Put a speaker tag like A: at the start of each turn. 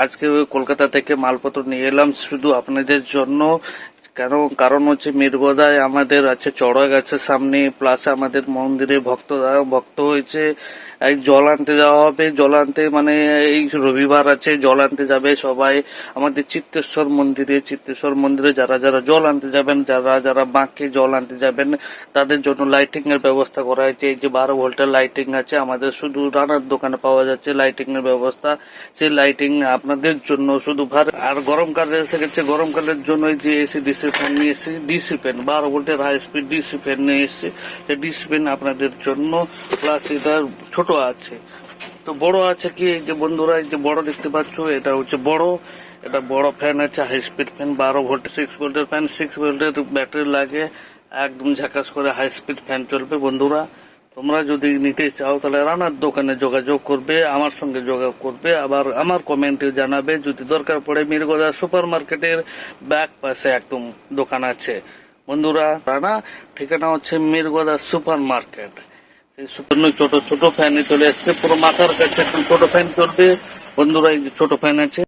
A: আজকে কলকাতা থেকে মালপত্র নিয়ে এলাম শুধু আপনাদের জন্য। কারণ হচ্ছে মির্গদায় আমাদের আছে চড়া গাছের সামনে, প্লাস আমাদের মন্দিরে ভক্ত হয়েছে। এই জল আনতে যাওয়া হবে, জল আনতে মানে এই রবিবার আছে, জল আনতে যাবে সবাই আমাদের চিত্তেশ্বর মন্দিরে যারা যারা জল আনতে যাবেন, যারা যারা বাঁকে জল আনতে যাবেন, তাদের জন্য লাইটিং এর ব্যবস্থা করা হয়েছে। এই যে 12 ভোল্টের লাইটিং আছে, আমাদের শুধু রানার দোকানে পাওয়া যাচ্ছে লাইটিং এর ব্যবস্থা। সেই লাইটিং আপনাদের জন্য শুধু আর গরমকাল এসে গেছে, গরমকালের জন্য যে এসি ডিসি ফ্যান নিয়ে এসেছি, ডিসি ফ্যান 12 ভোল্টের হাই স্পিড ডিসি ফ্যান নিয়ে এসেছি। সেই ডিসি ফ্যান আপনাদের জন্য, প্লাস এটা ছোট আছে তো বড় আছে। কি এই যে বন্ধুরা, এই যে বড় দেখতে পাচ্ছ, এটা হচ্ছে বড়, এটা বড় ফ্যান আছে, হাই স্পিড ফ্যান 12 ভোল্ট 6 ভোল্টের ফ্যান, 6 ভোল্টের ব্যাটারি লাগে, একদম ঝাকাস করে হাই স্পিড ফ্যান চলবে। বন্ধুরা তোমরা যদি নিতে চাও তাহলে রানার দোকানে যোগাযোগ করবে, আমার সঙ্গে যোগাযোগ করবে, আবার আমার কমেন্টে জানাবে। যদি দরকার পড়ে মির্গদা সুপার মার্কেটের ব্যাক পাশে একদম দোকান আছে বন্ধুরা। রানা ঠিকানা হচ্ছে মির্গদা সুপার মার্কেট। সেই সুপর্ণ ছোট ছোট ফ্যানে চলে আসছে, পুরো মাথার কাছে ছোট ফ্যান চলবে বন্ধুরা। এই যে ছোট ফ্যান আছে।